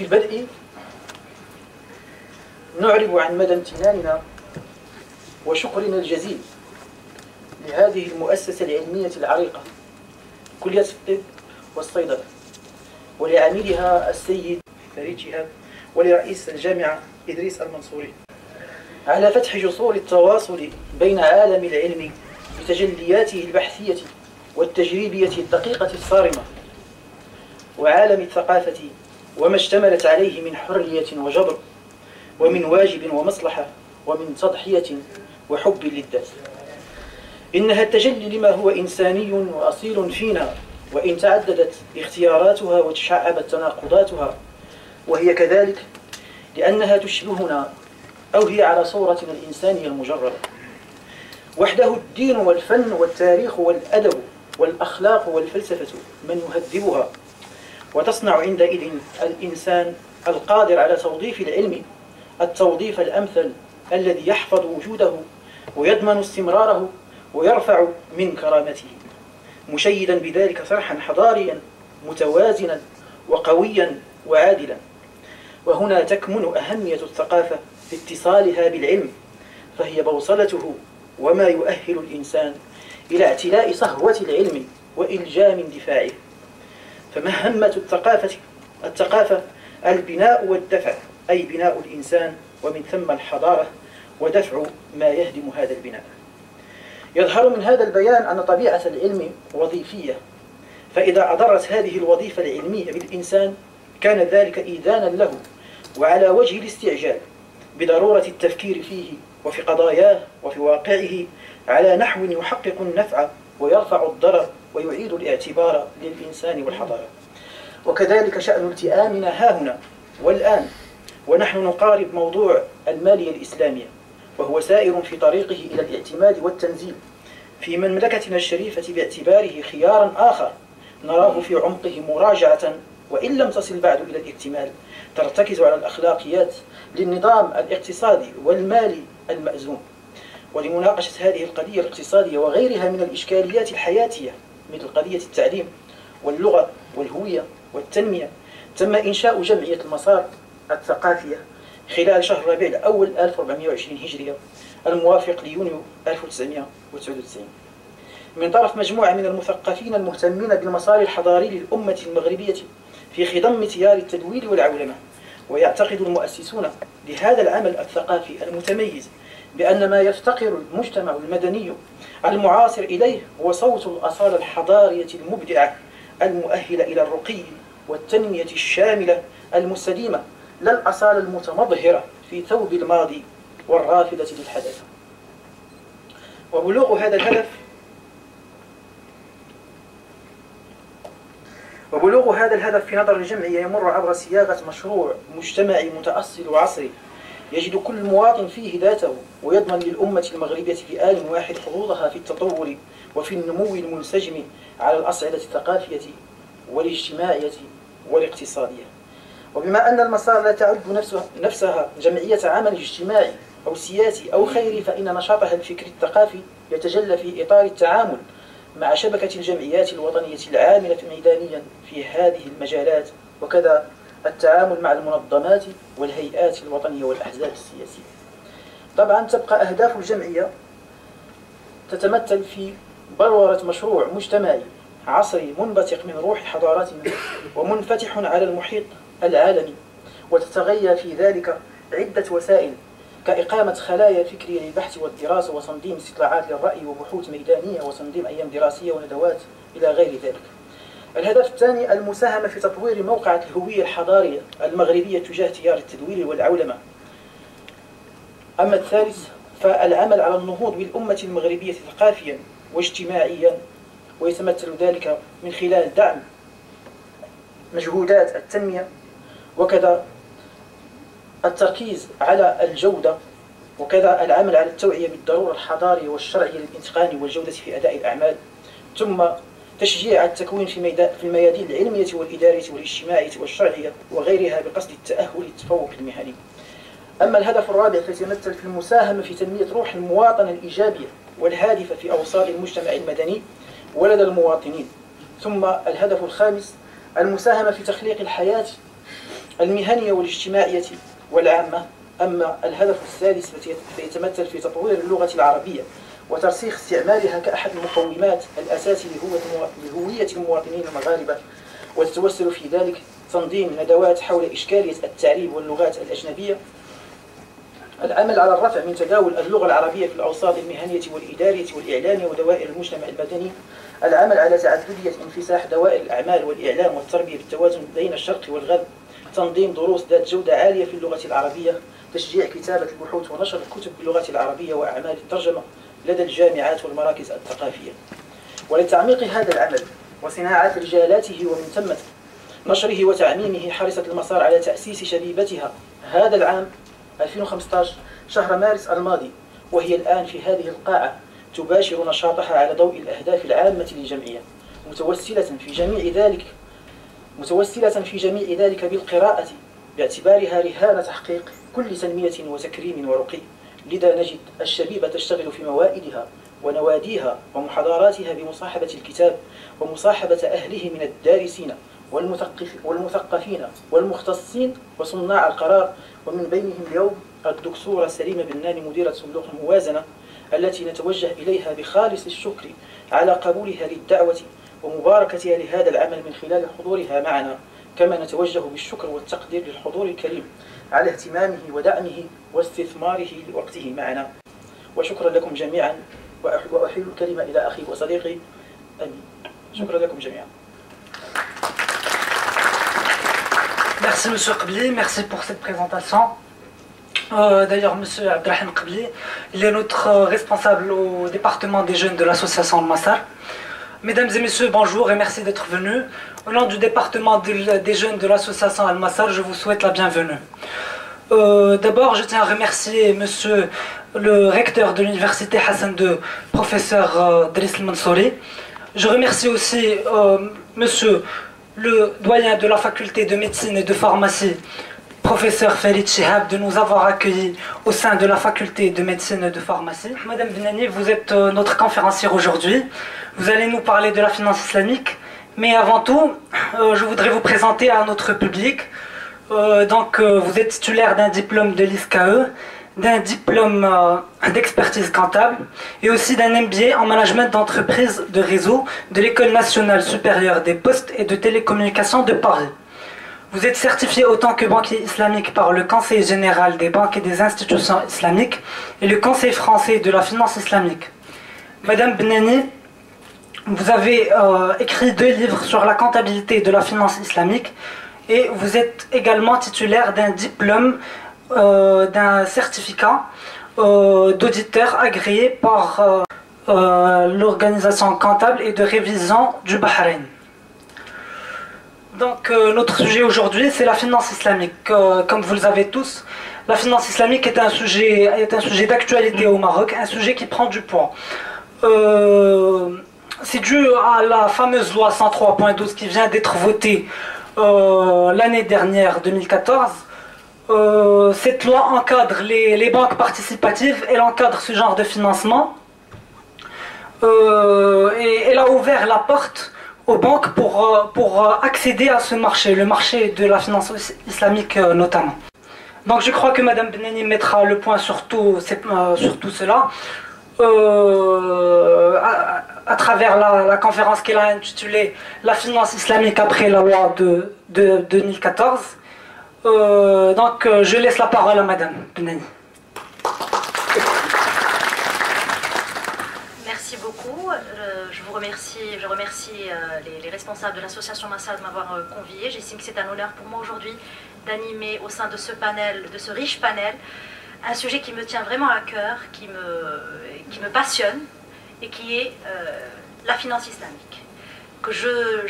في البدء نعرب عن مدى امتناننا وشكرنا الجزيل لهذه المؤسسة العلمية العريقة كلية الطب والصيدلة، ولعميدها السيد فريد شهاب، ولرئيس الجامعة إدريس المنصوري، على فتح جسور التواصل بين عالم العلم بتجلياته البحثية والتجريبية الدقيقة الصارمة، وعالم الثقافة وما اشتملت عليه من حرية وجبر، ومن واجب ومصلحة، ومن تضحية وحب للذات. إنها التجلي لما هو إنساني وأصيل فينا، وإن تعددت اختياراتها وتشعبت تناقضاتها، وهي كذلك لأنها تشبهنا أو هي على صورتنا الإنسانية المجردة. وحده الدين والفن والتاريخ والأدب والأخلاق والفلسفة من يهذبها، وتصنع عندئذ الإنسان القادر على توظيف العلم التوظيف الأمثل الذي يحفظ وجوده ويضمن استمراره ويرفع من كرامته، مشيدا بذلك صرحا حضاريا متوازنا وقويا وعادلا. وهنا تكمن أهمية الثقافة في اتصالها بالعلم، فهي بوصلته وما يؤهل الإنسان إلى اعتلاء صهوة العلم وإلجام دفاعه. فمهمة الثقافة البناء والدفع، أي بناء الإنسان ومن ثم الحضارة ودفع ما يهدم هذا البناء. يظهر من هذا البيان أن طبيعة العلم وظيفية، فإذا أضرت هذه الوظيفة العلمية بالإنسان كان ذلك إيذانا له، وعلى وجه الاستعجال بضرورة التفكير فيه وفي قضاياه وفي واقعه على نحو يحقق النفع ويرفع الضرر ويعيد الاعتبار للإنسان والحضارة. وكذلك شأن التئامنا هاهنا والآن ونحن نقارب موضوع المالية الإسلامية، وهو سائر في طريقه إلى الاعتماد والتنزيل في مملكتنا الشريفة باعتباره خيارا آخر نراه في عمقه مراجعة، وإن لم تصل بعد إلى الاكتمال، ترتكز على الأخلاقيات للنظام الاقتصادي والمالي المأزوم. ولمناقشة هذه القضية الاقتصادية وغيرها من الإشكاليات الحياتية مثل قضية التعليم واللغة والهوية والتنمية، تم إنشاء جمعية المسار الثقافية خلال شهر ربيع الأول 1420 هجرية الموافق ليونيو 1999 من طرف مجموعة من المثقفين المهتمين بالمسار الحضاري للأمة المغربية في خضم تيار التدوير والعولمة. ويعتقد المؤسسون لهذا العمل الثقافي المتميز بأن ما يفتقر المجتمع المدني المعاصر إليه هو صوت الأصالة الحضارية المبدعة المؤهلة إلى الرقي والتنمية الشاملة المستديمة، لا الأصالة المتمظهرة في ثوب الماضي والرافضة للحدث. وبلوغ هذا الهدف في نظر الجمعية يمر عبر صياغة مشروع مجتمعي متأصل وعصري يجد كل مواطن فيه ذاته، ويضمن للأمة المغربية في آن واحد حظوظها في التطور وفي النمو المنسجم على الأصعدة الثقافية والاجتماعية والاقتصادية. وبما أن المسار لا تعد نفسها جمعية عمل اجتماعي أو سياسي أو خيري، فإن نشاطها الفكري الثقافي يتجلى في إطار التعامل مع شبكة الجمعيات الوطنية العاملة ميدانيا في هذه المجالات، وكذا التعامل مع المنظمات والهيئات الوطنية والأحزاب السياسية. طبعا تبقى أهداف الجمعية تتمثل في بلورة مشروع مجتمعي عصري منبثق من روح حضاراتنا ومنفتح على المحيط العالمي، وتتغير في ذلك عدة وسائل كإقامة خلايا فكرية للبحث والدراسة وتنظيم استطلاعات للرأي وبحوث ميدانية وتنظيم أيام دراسية وندوات إلى غير ذلك. الهدف الثاني المساهمة في تطوير موقعة الهوية الحضارية المغربية تجاه تيار التدوير والعولمة. أما الثالث فالعمل على النهوض بالأمة المغربية ثقافيا واجتماعيا، ويتمثل ذلك من خلال دعم مجهودات التنمية، وكذا التركيز على الجودة، وكذا العمل على التوعية بالضرورة الحضارية والشرعية للإتقان والجودة في أداء الأعمال، ثم تشجيع التكوين في الميادين العلمية والإدارية والاجتماعية والشرعية وغيرها بقصد التأهل للتفوق المهني. أما الهدف الرابع فيتمثل في المساهمة في تنمية روح المواطنة الإيجابية والهادفة في أوساط المجتمع المدني ولدى المواطنين. ثم الهدف الخامس المساهمة في تخليق الحياة المهنية والاجتماعية والعامة. أما الهدف الثالث فيتمثل في تطوير اللغة العربية وترسيخ استعمالها كأحد المقومات الأساسي لهوية المواطنين المغاربة، وتتوسل في ذلك تنظيم ندوات حول إشكالية التعريب واللغات الأجنبية، العمل على الرفع من تداول اللغة العربية في الأوساط المهنية والإدارية والإعلامية ودوائر المجتمع المدني، العمل على تعددية انفساح دوائر الأعمال والإعلام والتربية بالتوازن بين الشرق والغرب، تنظيم دروس ذات جودة عالية في اللغة العربية، تشجيع كتابة البحوث ونشر الكتب باللغة العربية وأعمال الترجمة لدى الجامعات والمراكز الثقافية. ولتعميق هذا العمل وصناعة رجالاته ومن ثم نشره وتعميمه، حرصت المسار على تأسيس شبيبتها هذا العام 2015 شهر مارس الماضي، وهي الآن في هذه القاعة تباشر نشاطها على ضوء الأهداف العامة للجمعية، متوسلة في جميع ذلك بالقراءة باعتبارها رهان تحقيق كل تنمية وتكريم ورقي. لذا نجد الشبيبة تشتغل في موائدها ونواديها ومحاضراتها بمصاحبة الكتاب ومصاحبة أهله من الدارسين والمثقفين والمختصين وصناع القرار، ومن بينهم اليوم الدكتورة سليمة بناني مديرة صندوق الموازنة، التي نتوجه إليها بخالص الشكر على قبولها للدعوة ومباركتها لهذا العمل من خلال حضورها معنا، كما نتوجه بالشكر والتقدير للحضور الكريم على اهتمامه ودعمه واستثماره لوقته معنا. وشكرا لكم جميعا، وأحيل الكلمة إلى أخي وصديقي أمين. شكرا لكم جميعا. Merci Monsieur Qbli, merci pour cette présentation. D'ailleurs, Monsieur Abdelrahim Qbli, il est notre responsable au département des jeunes de l'association Al-Massar. Mesdames et messieurs, bonjour et merci d'être venus. Au nom du département des jeunes de l'association Al-Massar, je vous souhaite la bienvenue. D'abord, je tiens à remercier Monsieur le recteur de l'université Hassan II, professeur Driss Mansouri. Je remercie aussi Monsieur le doyen de la faculté de médecine et de pharmacie, professeur Farid Chihab, de nous avoir accueillis au sein de la faculté de médecine et de pharmacie. Madame Benani, vous êtes notre conférencière aujourd'hui. Vous allez nous parler de la finance islamique. Mais avant tout, je voudrais vous présenter à notre public. Vous êtes titulaire d'un diplôme de l'ISKE, d'un diplôme d'expertise comptable et aussi d'un MBA en management d'entreprise de réseau de l'École nationale supérieure des postes et de télécommunications de Paris. Vous êtes certifié autant que banquier islamique par le Conseil général des banques et des institutions islamiques et le Conseil français de la finance islamique. Madame Benani, vous avez écrit 2 livres sur la comptabilité de la finance islamique et vous êtes également titulaire d'un diplôme, d'un certificat d'auditeur agréé par l'organisation comptable et de révision du Bahreïn. Donc notre sujet aujourd'hui, c'est la finance islamique. Comme vous le savez tous, la finance islamique est un sujet d'actualité au Maroc, un sujet qui prend du poids. C'est dû à la fameuse loi 103.12 qui vient d'être votée l'année dernière, 2014. Cette loi encadre les banques participatives, elle encadre ce genre de financement. Et elle a ouvert la porte aux banques pour accéder à ce marché, le marché de la finance islamique notamment. Donc je crois que Madame Benani mettra le point sur tout cela à travers la conférence qu'elle a intitulée « La finance islamique après la loi de 2014 ». Je laisse la parole à Madame Benani. Merci beaucoup. Je remercie les responsables de l'association Massar de m'avoir convié. J'estime que c'est un honneur pour moi aujourd'hui d'animer au sein de ce panel, de ce riche panel, un sujet qui me tient vraiment à cœur, qui me passionne et qui est la finance islamique. Que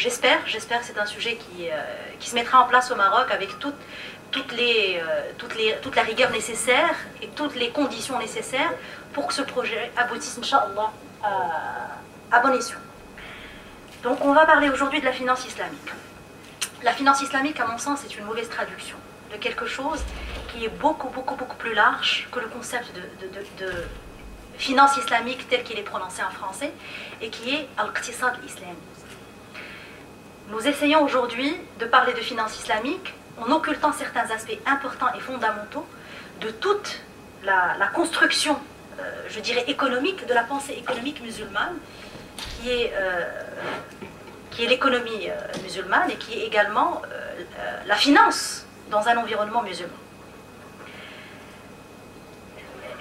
j'espère que c'est un sujet qui se mettra en place au Maroc avec toute la rigueur nécessaire et toutes les conditions nécessaires pour que ce projet aboutisse, Inch'Allah, à bon escient. Donc on va parler aujourd'hui de la finance islamique. La finance islamique, à mon sens, est une mauvaise traduction de quelque chose qui est beaucoup plus large que le concept de finance islamique tel qu'il est prononcé en français et qui est al-iqtisad islami. Nous essayons aujourd'hui de parler de finance islamique en occultant certains aspects importants et fondamentaux de toute la construction, je dirais, économique, de la pensée économique musulmane, qui est l'économie musulmane et qui est également la finance dans un environnement musulman.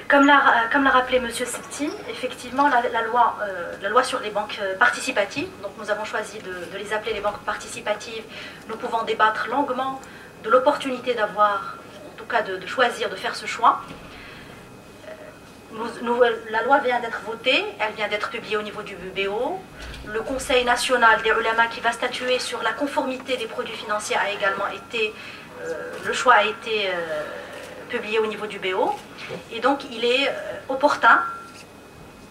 Comme l'a rappelé M. Septi, effectivement, la loi sur les banques participatives, donc nous avons choisi de les appeler les banques participatives, nous pouvons débattre longuement de l'opportunité d'avoir, en tout cas de choisir, de faire ce choix. La loi vient d'être votée, elle vient d'être publiée au niveau du BO. Le Conseil national des ulama qui va statuer sur la conformité des produits financiers a également été, le choix a été publié au niveau du BO. Et donc il est opportun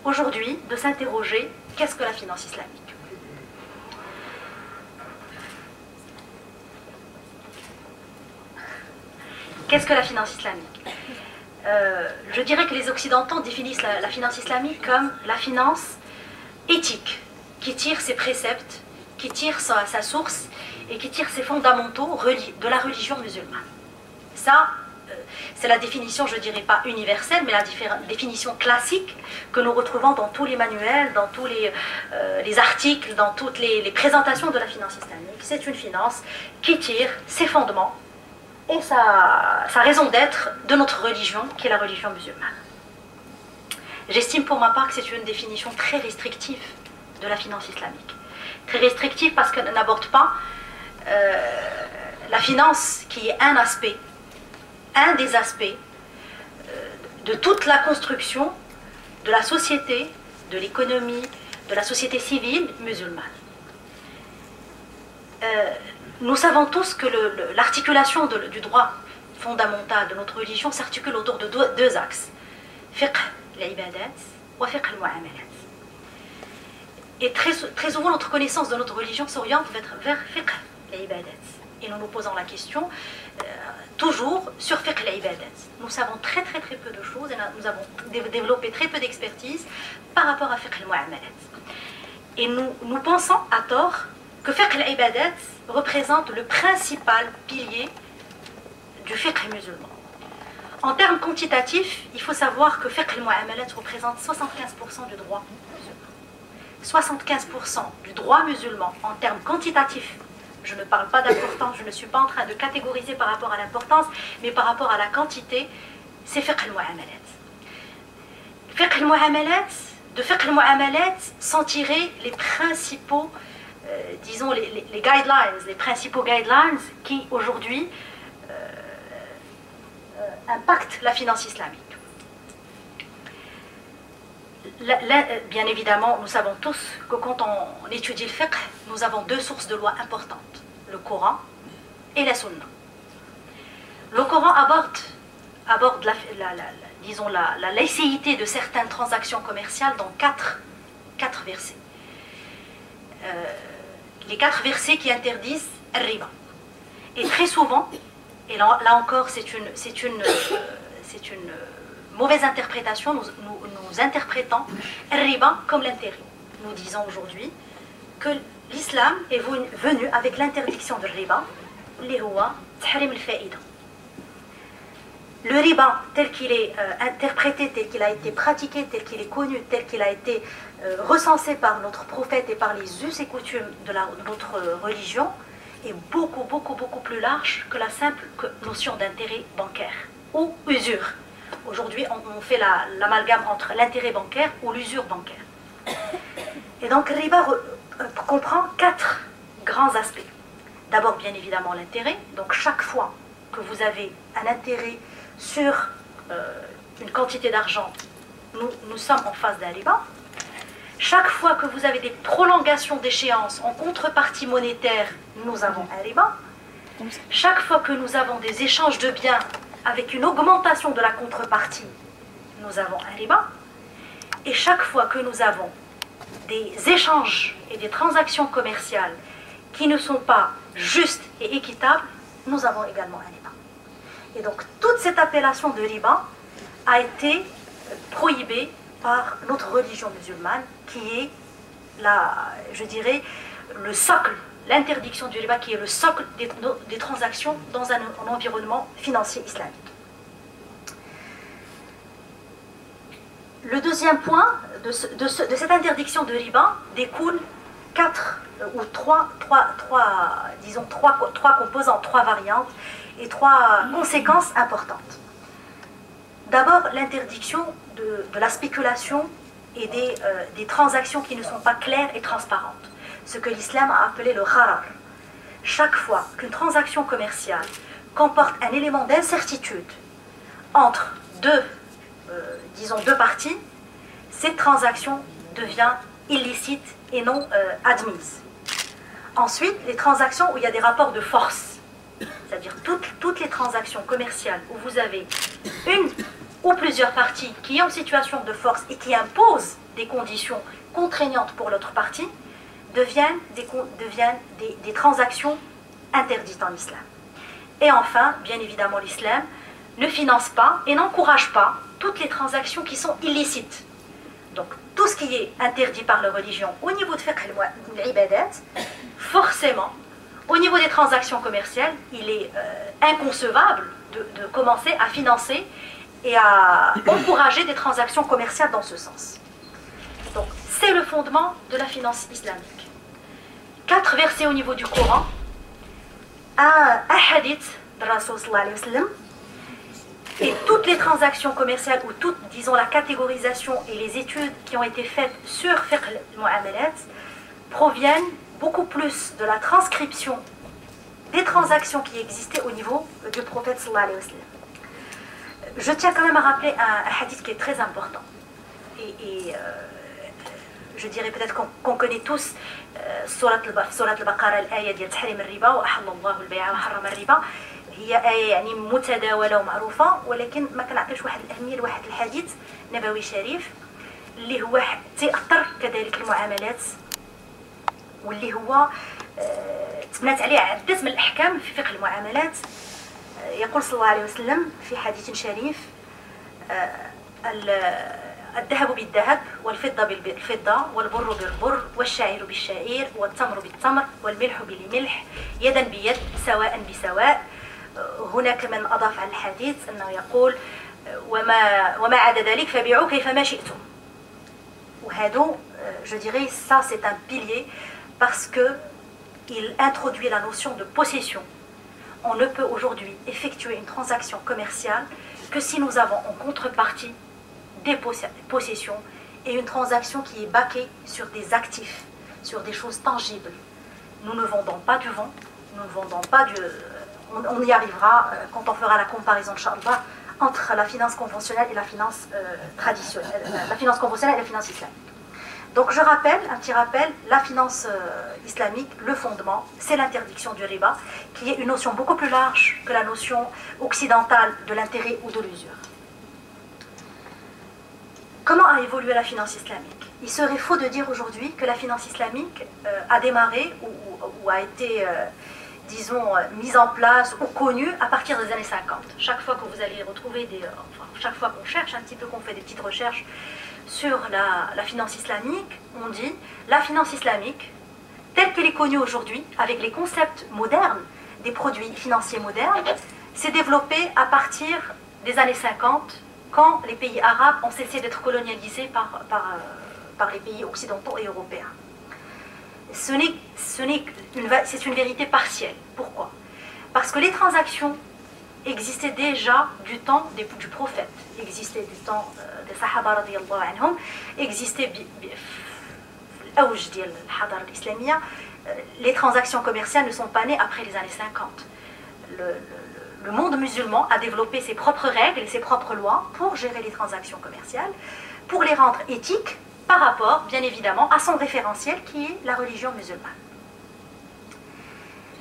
aujourd'hui de s'interroger, qu'est-ce que la finance islamique? Qu'est-ce que la finance islamique? Je dirais que les Occidentaux définissent la finance islamique comme la finance éthique, qui tire ses préceptes, qui tire sa source et qui tire ses fondamentaux de la religion musulmane. Ça, c'est la définition, je ne dirais pas universelle, mais la définition classique que nous retrouvons dans tous les manuels, dans tous les articles, dans toutes les présentations de la finance islamique. C'est une finance qui tire ses fondements et sa raison d'être de notre religion, qui est la religion musulmane. J'estime pour ma part que c'est une définition très restrictive de la finance islamique. Très restrictive parce qu'elle n'aborde pas la finance qui est un des aspects de toute la construction de la société, de l'économie, de la société civile musulmane. Nous savons tous que l'articulation du droit fondamental de notre religion s'articule autour de deux axes. Fiqh al-ibadat wa fiqh al-mu'amalat. Et très souvent, notre connaissance de notre religion s'oriente vers fiqh al-ibadat. Et nous nous posons la question, toujours, sur fiqh al-ibadat. Nous savons très peu de choses et nous avons développé très peu d'expertise par rapport à fiqh al-mu'amalat. Et nous pensons à tort que fiqh al-ibadat représente le principal pilier du fiqh musulman. En termes quantitatifs, il faut savoir que fiqh al-mu'amalat représente 75% du droit musulman. 75% du droit musulman en termes quantitatifs. Je ne parle pas d'importance, je ne suis pas en train de catégoriser par rapport à l'importance, mais par rapport à la quantité, c'est fiqh al-mu'amalat. Fiqh al-mu'amalat, de fiqh al-mu'amalat, s'en tirer les principaux disons les guidelines, les principaux guidelines qui aujourd'hui impactent la finance islamique. Bien évidemment, nous savons tous que quand on étudie le fiqh, nous avons deux sources de loi importantes, le Coran et la Sunna. Le Coran aborde disons la licéité de certaines transactions commerciales dans quatre versets. Les 4 versets qui interdisent le riba. Et très souvent, et là encore c'est une mauvaise interprétation, nous interprétons le riba comme l'intérêt. Nous disons aujourd'hui que l'islam est venu avec l'interdiction de riba, li huwa tahrim al-fa'ida. Le riba, tel qu'il est interprété, tel qu'il a été pratiqué, tel qu'il est connu, tel qu'il a été recensé par notre prophète et par les us et coutumes de notre religion, est beaucoup plus large que la simple notion d'intérêt bancaire ou usure. Aujourd'hui, on fait l'amalgame entre l'intérêt bancaire ou l'usure bancaire. Et donc, le riba comprend 4 grands aspects. D'abord, bien évidemment, l'intérêt. Donc, chaque fois que vous avez un intérêt sur une quantité d'argent, nous sommes en face d'un riba. Chaque fois que vous avez des prolongations d'échéance en contrepartie monétaire, nous avons un riba. Chaque fois que nous avons des échanges de biens avec une augmentation de la contrepartie, nous avons un riba. Et chaque fois que nous avons des échanges et des transactions commerciales qui ne sont pas justes et équitables, nous avons également un riba. Et donc toute cette appellation de riba a été prohibée par notre religion musulmane, qui est je dirais, le socle, l'interdiction du riba qui est le socle des transactions dans un environnement financier islamique. Le deuxième point de cette interdiction de riba découle trois composantes, trois variantes et trois conséquences importantes. D'abord, l'interdiction de la spéculation et des transactions qui ne sont pas claires et transparentes, ce que l'islam a appelé le gharar. Chaque fois qu'une transaction commerciale comporte un élément d'incertitude entre deux parties, cette transaction devient illicite et non admise. Ensuite, les transactions où il y a des rapports de force, c'est-à-dire toutes les transactions commerciales où vous avez une ou plusieurs parties qui ont une situation de force et qui imposent des conditions contraignantes pour l'autre partie, deviennent des transactions interdites en islam. Et enfin, bien évidemment, l'islam ne finance pas et n'encourage pas toutes les transactions qui sont illicites. Donc, tout ce qui est interdit par la religion au niveau de fiqh al-ibadat, forcément, au niveau des transactions commerciales, il est inconcevable de commencer à financer et à encourager des transactions commerciales dans ce sens. Donc, c'est le fondement de la finance islamique. 4 versets au niveau du Coran, un hadith de Rasul sallallahu alayhi wa sallam, et toutes les transactions commerciales ou toute, disons, la catégorisation et les études qui ont été faites sur fiqh al-mu'amalat proviennent beaucoup plus de la transcription des transactions qui existaient au niveau du prophète sallallahu alayhi wa sallam. Je tiens quand même à rappeler un hadith qui est très important. Et je dirais peut-être qu'on connaît tous Surat al-Baqarah, l'aya ديال تحريم الربا وأحل الله البيع وحرم الربا. هي آية يعني متداولة ومعروفة، ولكن ما كنعطيش واحد الأهمية لواحد الحديث نبوي شريف اللي هو تأثر كذلك المعاملات، واللي هو تبنات عليه عدة من الأحكام في فقه المعاملات. يقول صلى الله عليه وسلم في حديث شريف: الذهب بالذهب والفضة بالفضة والبر بالبر والشعير بالشعير والتمر بالتمر والملح بالملح يدا بيد سواء بسواء. هناك من أضاف على الحديث أنه يقول: وما عدا ذلك فبيعوا كيفما شئتم. وهذا je dirais ça c'est un pilier parce que il introduit la notion de possession. On ne peut aujourd'hui effectuer une transaction commerciale que si nous avons en contrepartie des possessions et une transaction qui est baquée sur des actifs, sur des choses tangibles. Nous ne vendons pas du vent, nous ne vendons pas du... On y arrivera quand on fera la comparaison, Inch'Allah, entre la finance conventionnelle et la finance traditionnelle, la finance conventionnelle et la finance islamique. Donc je rappelle, un petit rappel, la finance islamique, le fondement, c'est l'interdiction du riba, qui est une notion beaucoup plus large que la notion occidentale de l'intérêt ou de l'usure. Comment a évolué la finance islamique? Il serait faux de dire aujourd'hui que la finance islamique a démarré ou a été, disons, mise en place ou connue à partir des années 50. Chaque fois que vous allez retrouver chaque fois qu'on cherche un petit peu, qu'on fait des petites recherches sur la finance islamique, on dit la finance islamique, telle qu'elle est connue aujourd'hui, avec les concepts modernes des produits financiers modernes, s'est développée à partir des années 50, quand les pays arabes ont cessé d'être colonialisés par les pays occidentaux et européens. C'est une vérité partielle. Pourquoi? Parce que les transactions existaient déjà du temps du prophète, existaient du temps des Sahaba radiyallahu anhum, existaient les transactions commerciales ne sont pas nées après les années 50. Le monde musulman a développé ses propres règles et ses propres lois pour gérer les transactions commerciales, pour les rendre éthiques par rapport, bien évidemment, à son référentiel qui est la religion musulmane.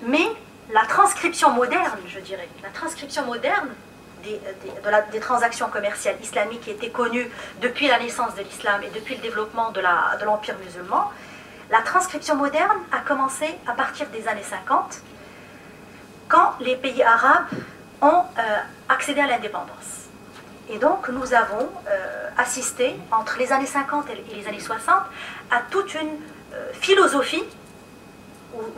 Mais la transcription moderne, je dirais, la transcription moderne des transactions commerciales islamiques qui étaient connues depuis la naissance de l'islam et depuis le développement de l'empire musulman, la transcription moderne a commencé à partir des années 50, quand les pays arabes ont accédé à l'indépendance. Et donc nous avons assisté, entre les années 50 et les années 60, à toute une philosophie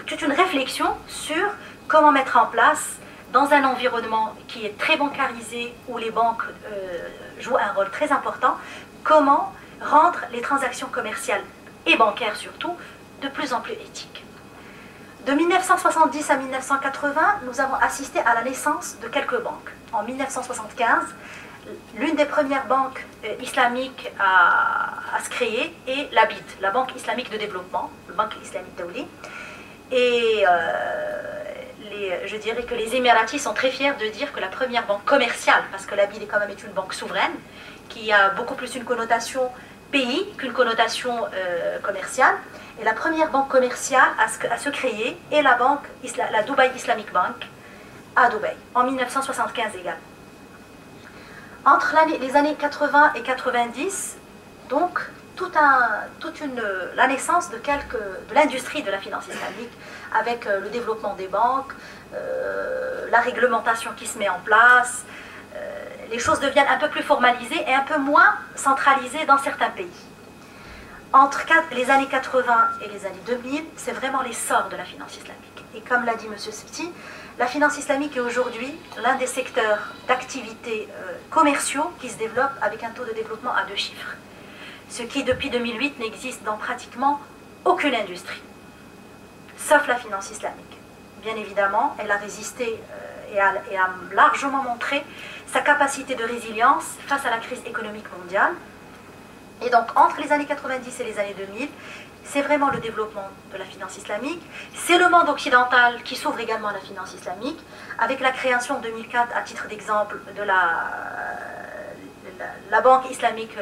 toute une réflexion sur comment mettre en place, dans un environnement qui est très bancarisé, où les banques jouent un rôle très important, comment rendre les transactions commerciales et bancaires surtout de plus en plus éthiques. De 1970 à 1980, nous avons assisté à la naissance de quelques banques. En 1975, l'une des premières banques islamiques à se créer est la BID, la Banque islamique de développement, la Banque islamique Daouli. Et je dirais que les Émiratis sont très fiers de dire que la première banque commerciale, parce que la BID est quand même une banque souveraine, qui a beaucoup plus une connotation pays qu'une connotation commerciale, et la première banque commerciale à se créer est la Dubai Islamic Bank à Dubaï, en 1975 également. Entre les années 80 et 90, donc, la naissance de l'industrie de la finance islamique, avec le développement des banques, la réglementation qui se met en place, les choses deviennent un peu plus formalisées et un peu moins centralisées dans certains pays. Entre les années 80 et les années 2000, c'est vraiment l'essor de la finance islamique. Et comme l'a dit M. Septi, la finance islamique est aujourd'hui l'un des secteurs d'activité commerciaux qui se développe avec un taux de développement à 2 chiffres. Ce qui, depuis 2008, n'existe dans pratiquement aucune industrie, sauf la finance islamique. Bien évidemment, elle a résisté et a largement montré sa capacité de résilience face à la crise économique mondiale. Et donc, entre les années 90 et les années 2000, c'est vraiment le développement de la finance islamique. C'est le monde occidental qui s'ouvre également à la finance islamique, avec la création en 2004, à titre d'exemple, de la banque Islamic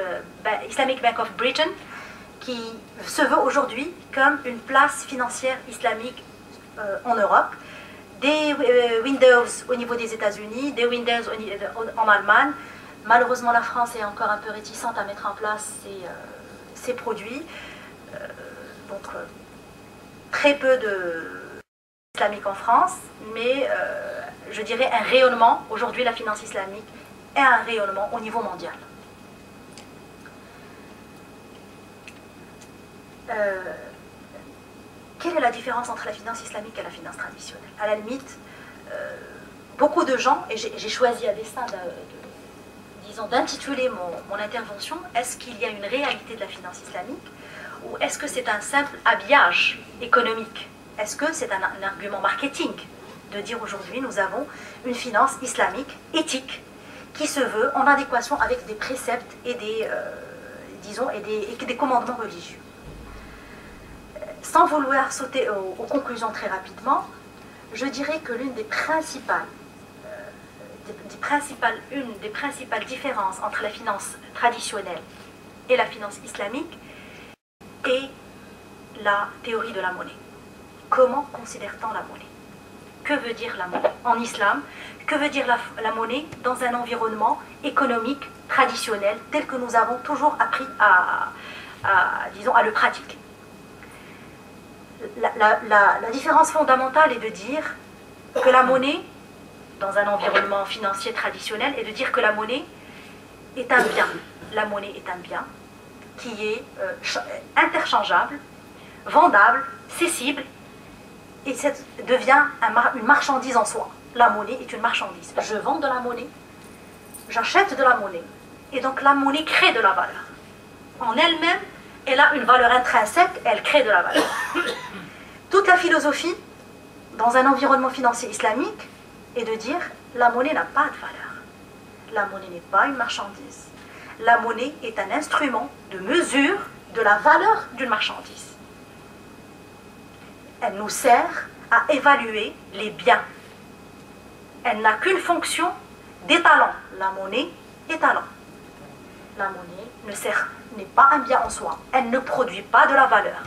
Bank of Britain, qui se veut aujourd'hui comme une place financière islamique en Europe. Des Windows au niveau des États-Unis, des Windows en Allemagne. Malheureusement, la France est encore un peu réticente à mettre en place ces produits. Donc, très peu d'islamique en France, mais je dirais un rayonnement. Aujourd'hui, la finance islamique est un rayonnement au niveau mondial. Quelle est la différence entre la finance islamique et la finance traditionnelle? À la limite, beaucoup de gens, et j'ai choisi à dessein d'intituler mon intervention, est-ce qu'il y a une réalité de la finance islamique ou est-ce que c'est un simple habillage économique? Est-ce que c'est un argument marketing de dire aujourd'hui nous avons une finance islamique éthique qui se veut en adéquation avec des préceptes et des commandements religieux? Sans vouloir sauter aux conclusions très rapidement, je dirais que l'une des principales différences entre la finance traditionnelle et la finance islamique est la théorie de la monnaie. Comment considère-t-on la monnaie? Que veut dire la monnaie en islam? Que veut dire la monnaie dans un environnement économique traditionnel tel que nous avons toujours appris à le pratiquer? La différence fondamentale est de dire que la monnaie, dans un environnement financier traditionnel, est de dire que la monnaie est un bien. La monnaie est un bien qui est interchangeable, vendable, cessible, et ça devient une marchandise en soi. La monnaie est une marchandise. Je vends de la monnaie, j'achète de la monnaie, et donc la monnaie crée de la valeur. En elle-même, elle a une valeur intrinsèque, elle crée de la valeur. Toute la philosophie, dans un environnement financier islamique, est de dire la monnaie n'a pas de valeur. La monnaie n'est pas une marchandise. La monnaie est un instrument de mesure de la valeur d'une marchandise. Elle nous sert à évaluer les biens. Elle n'a qu'une fonction d'étalon. La monnaie est talon. La monnaie n'est pas un bien en soi. Elle ne produit pas de la valeur.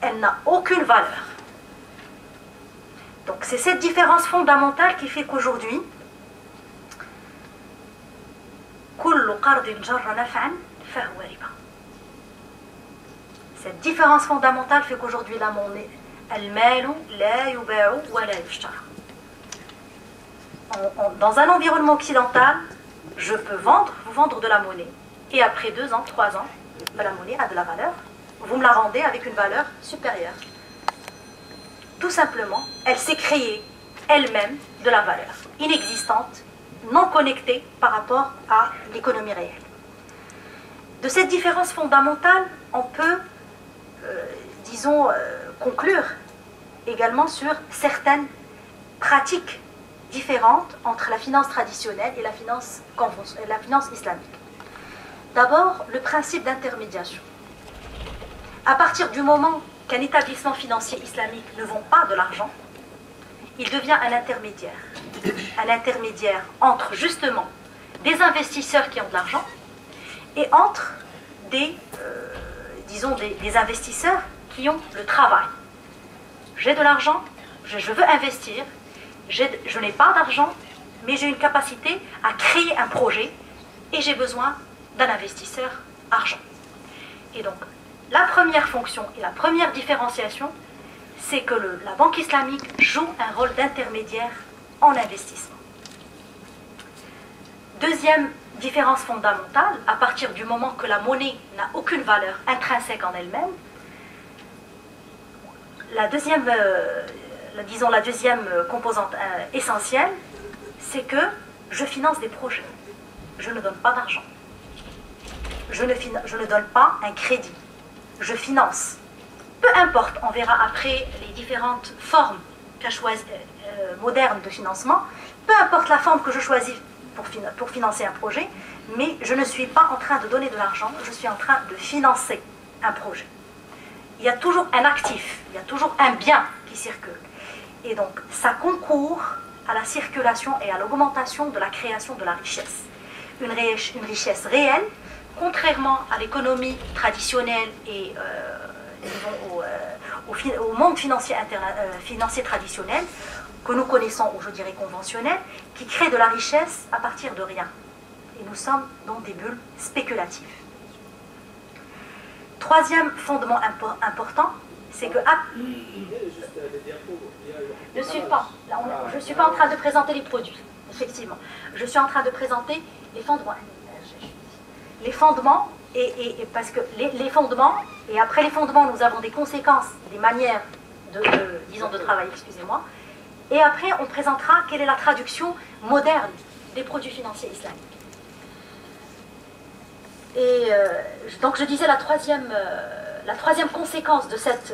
Elle n'a aucune valeur. Donc c'est cette différence fondamentale qui fait qu'aujourd'hui, cette différence fondamentale fait qu'aujourd'hui la monnaie, dans un environnement occidental, je peux vous vendre de la monnaie. Et après 2 ans, 3 ans, la monnaie a de la valeur. Vous me la rendez avec une valeur supérieure. Tout simplement, elle s'est créée elle-même de la valeur, inexistante, non connectée par rapport à l'économie réelle. De cette différence fondamentale, on peut, disons, conclure également sur certaines pratiques différentes entre la finance traditionnelle et la finance islamique. D'abord, le principe d'intermédiation. À partir du moment qu'un établissement financier islamique ne vend pas de l'argent, il devient un intermédiaire. Un intermédiaire entre justement des investisseurs qui ont de l'argent et entre des investisseurs qui ont le travail. J'ai de l'argent, je veux investir, je n'ai pas d'argent, mais j'ai une capacité à créer un projet et j'ai besoin d'un investisseur argent. Et donc, la première fonction et la première différenciation, c'est que la banque islamique joue un rôle d'intermédiaire en investissement. Deuxième différence fondamentale, à partir du moment que la monnaie n'a aucune valeur intrinsèque en elle-même, la deuxième composante essentielle, c'est que je finance des projets. Je ne donne pas d'argent. Je ne donne pas un crédit. Je finance. Peu importe, on verra après les différentes formes modernes de financement, peu importe la forme que je choisis pour financer un projet, mais je ne suis pas en train de donner de l'argent, je suis en train de financer un projet. Il y a toujours un actif, il y a toujours un bien qui circule. Et donc, ça concourt à la circulation et à l'augmentation de la création de la richesse. Une richesse réelle, contrairement à l'économie traditionnelle et au monde financier traditionnel, que nous connaissons, ou je dirais conventionnel, qui crée de la richesse à partir de rien. Et nous sommes dans des bulles spéculatives. Troisième fondement important, c'est que... Je ne suis pas en train de présenter les produits, effectivement. Je suis en train de présenter les fondements. Les fondements, parce que les fondements, et après les fondements, nous avons des conséquences, des manières de travail, excusez-moi. Et après, on présentera quelle est la traduction moderne des produits financiers islamiques. Et donc je disais la troisième conséquence du fait,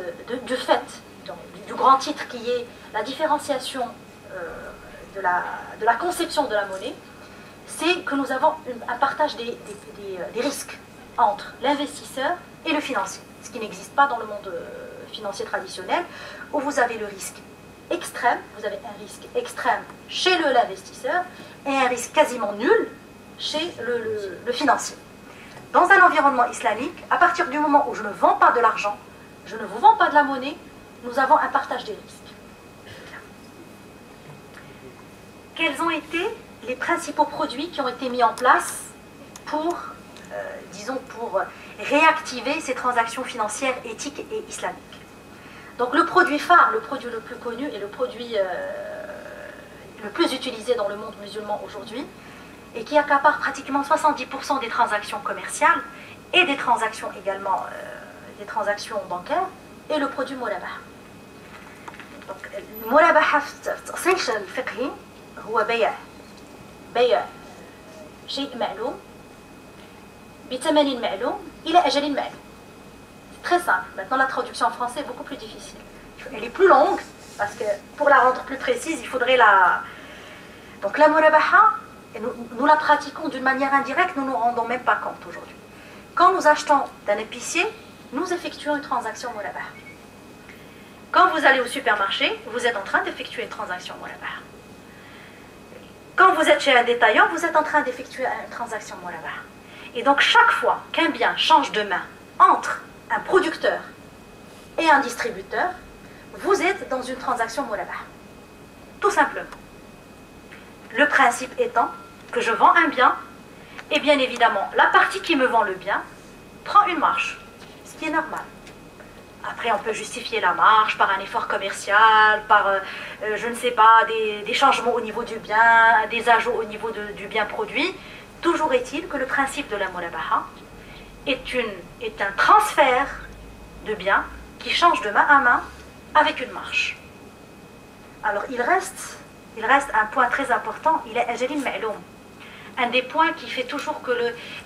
du grand titre qui est la différenciation de la conception de la monnaie, c'est que nous avons un partage des risques entre l'investisseur et le financier, ce qui n'existe pas dans le monde financier traditionnel, où vous avez le risque extrême, vous avez un risque extrême chez l'investisseur et un risque quasiment nul chez le financier. Dans un environnement islamique, à partir du moment où je ne vends pas de l'argent, je ne vous vends pas de la monnaie, nous avons un partage des risques. Quels ont été les principaux produits qui ont été mis en place pour réactiver ces transactions financières éthiques et islamiques? Donc le produit phare, le produit le plus connu et le produit le plus utilisé dans le monde musulman aujourd'hui, et qui accapare pratiquement 70% des transactions commerciales et des transactions également, des transactions bancaires, est le produit murabaha. Donc, المرابحة في التأصيل الفقهي هو بيع شيء معلوم بثمن معلوم إلى أجل معلوم. C'est très simple. Maintenant, la traduction en français est beaucoup plus difficile. Elle est plus longue, parce que pour la rendre plus précise, il faudrait la... Donc la murabaha, nous la pratiquons d'une manière indirecte, nous ne nous rendons même pas compte aujourd'hui. Quand nous achetons d'un épicier, nous effectuons une transaction murabaha. Quand vous allez au supermarché, vous êtes en train d'effectuer une transaction murabaha. Quand vous êtes chez un détaillant, vous êtes en train d'effectuer une transaction murabaha. Et donc chaque fois qu'un bien change de main entre un producteur et un distributeur, vous êtes dans une transaction murabaha. Tout simplement. Le principe étant que je vends un bien, et bien évidemment, la partie qui me vend le bien prend une marge, ce qui est normal. Après, on peut justifier la marge par un effort commercial, par, je ne sais pas, des changements au niveau du bien, des ajouts au niveau du bien produit. Toujours est-il que le principe de la murabaha est un transfert de biens qui change de main à main avec une marge. Alors il reste un point très important, il est ajalin ma'loum. Un des points qui fait toujours que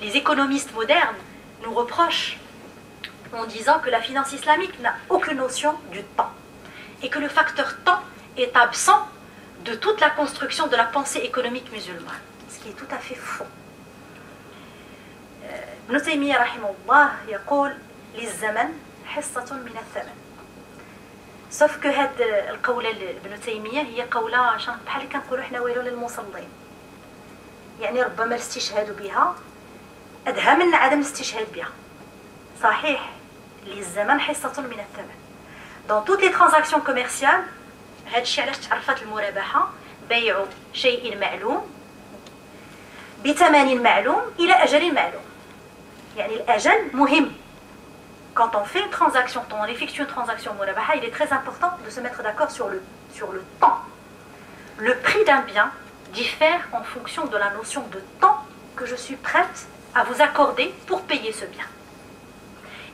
les économistes modernes nous reprochent en disant que la finance islamique n'a aucune notion du temps et que le facteur temps est absent de toute la construction de la pensée économique musulmane, ce qui est tout à fait faux. Ibn Taymiyyah rahimahullah يقول للزمن حصة من الثمن. sauf que هاد القولة لابن تيمية هي قولة بحال اللي كنقولوا حنا ويل للمصلين. يعني ربما الاستشهاد بها أدهى من عدم الاستشهاد بها. صحيح للزمن حصة من الثمن. Dans toutes les transactions commerciales هذا الشيء علاش تعرفت المرابحة بيع شيء معلوم بثمن معلوم إلى أجل معلوم. يعني الأجل مهم. Quand on fait une transaction, quand on effectue une transaction murabaha, il est très important de se mettre d'accord sur le temps. Le prix d'un bien diffère en fonction de la notion de temps que je suis prête à vous accorder pour payer ce bien.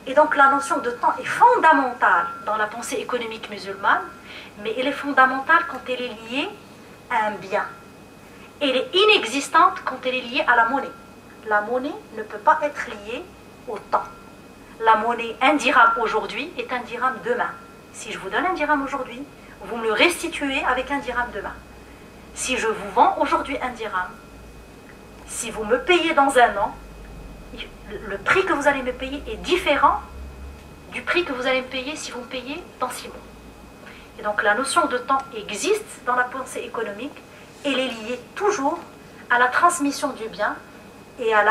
Et donc la notion de temps est fondamentale dans la pensée économique musulmane, mais elle est fondamentale quand elle est liée à un bien. Elle est inexistante quand elle est liée à la monnaie. La monnaie ne peut pas être liée au temps. La monnaie, un dirham aujourd'hui est un dirham demain. Si je vous donne un dirham aujourd'hui, vous me le restituez avec un dirham demain. Si je vous vends aujourd'hui un dirham, si vous me payez dans un an, le prix que vous allez me payer est différent du prix que vous allez me payer si vous me payez dans 6 mois. Et donc la notion de temps existe dans la pensée économique, elle est liée toujours à la transmission du bien et à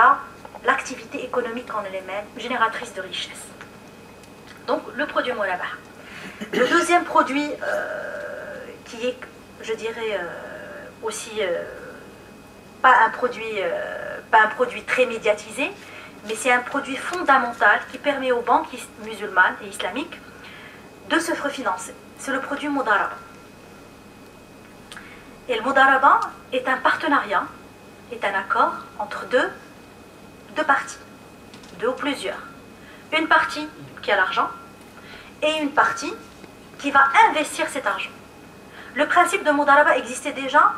l'activité économique en elle-même, génératrice de richesse. Donc le produit murabaha. Le deuxième produit qui est, je dirais, aussi pas un produit très médiatisé, mais c'est un produit fondamental qui permet aux banques musulmanes et islamiques de se refinancer. C'est le produit Mudaraba. Et le Mudaraba est un partenariat, est un accord entre deux parties, deux ou plusieurs. Une partie qui a l'argent et une partie qui va investir cet argent. Le principe de Mudaraba existait déjà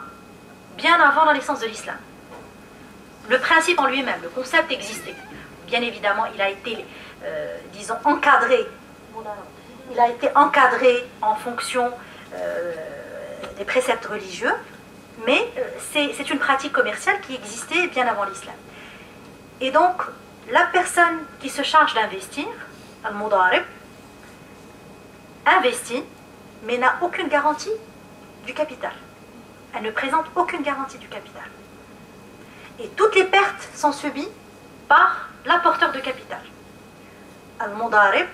bien avant la naissance de l'islam. Le principe en lui-même, le concept existait. Bien évidemment, il a été, disons, encadré. Il a été encadré en fonction des préceptes religieux, mais c'est une pratique commerciale qui existait bien avant l'islam. Et donc, la personne qui se charge d'investir, al-mudarib, investit, mais n'a aucune garantie du capital. Elle ne présente aucune garantie du capital. Et toutes les pertes sont subies par l'apporteur de capital. Al-mudarib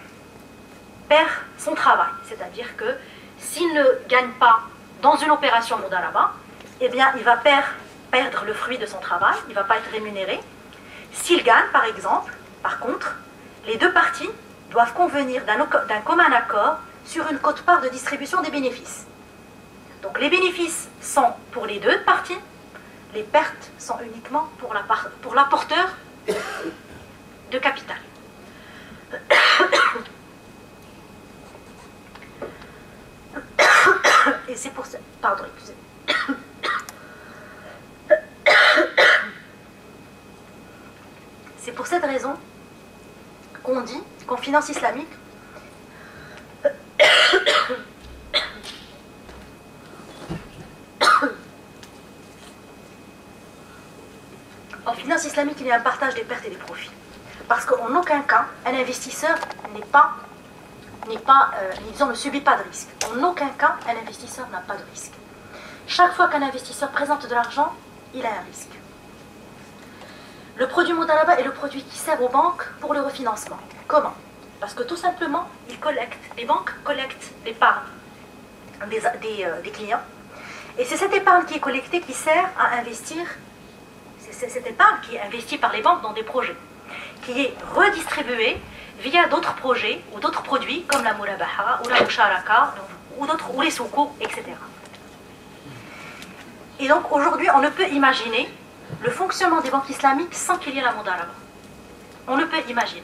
perd son travail, c'est-à-dire que s'il ne gagne pas dans une opération mudaraba, eh bien il va perdre le fruit de son travail, il ne va pas être rémunéré. S'il gagne, par exemple, par contre, les deux parties doivent convenir d'un commun accord sur une quote-part de distribution des bénéfices. Donc les bénéfices sont pour les deux parties, les pertes sont uniquement pour l'apporteur de capital. Et c'est pour ça... Pardon, excusez. C'est pour cette raison qu'on dit qu'en finance islamique, en finance islamique, il y a un partage des pertes et des profits. Parce qu'en aucun cas, un investisseur disons, ne subit pas de risque. En aucun cas, un investisseur n'a pas de risque. Chaque fois qu'un investisseur présente de l'argent, il a un risque. Le produit Mudaraba est le produit qui sert aux banques pour le refinancement. Comment? Parce que tout simplement, les banques collectent l'épargne des clients. Et c'est cette épargne qui est collectée qui sert à investir. C'est cette épargne qui est investie par les banques dans des projets, qui est redistribuée via d'autres projets ou d'autres produits comme la murabaha ou la musharaka ou les soukouk, etc. Et donc aujourd'hui, on ne peut imaginer le fonctionnement des banques islamiques sans qu'il y ait la mudaraba. On ne peut imaginer.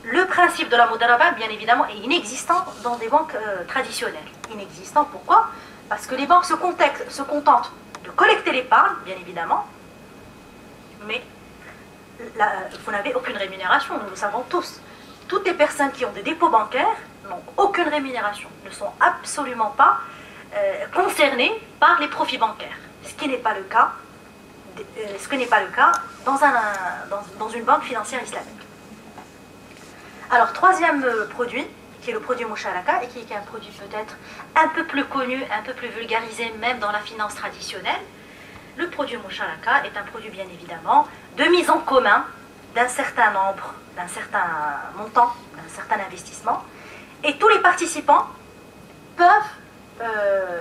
Le principe de la mudaraba, bien évidemment, est inexistant dans des banques traditionnelles. Inexistant, pourquoi? Parce que les banques se contentent de collecter l'épargne, bien évidemment, mais vous n'avez aucune rémunération, nous le savons tous. Toutes les personnes qui ont des dépôts bancaires n'ont aucune rémunération, ne sont absolument pas concernées par les profits bancaires, ce qui n'est pas le cas, dans une banque financière islamique. Alors, troisième produit, qui est le produit Musharaka, et qui est un produit peut-être un peu plus connu, un peu plus vulgarisé, même dans la finance traditionnelle. Le produit Musharaka est un produit, bien évidemment, de mise en commun d'un certain nombre, d'un certain montant, d'un certain investissement, et tous les participants peuvent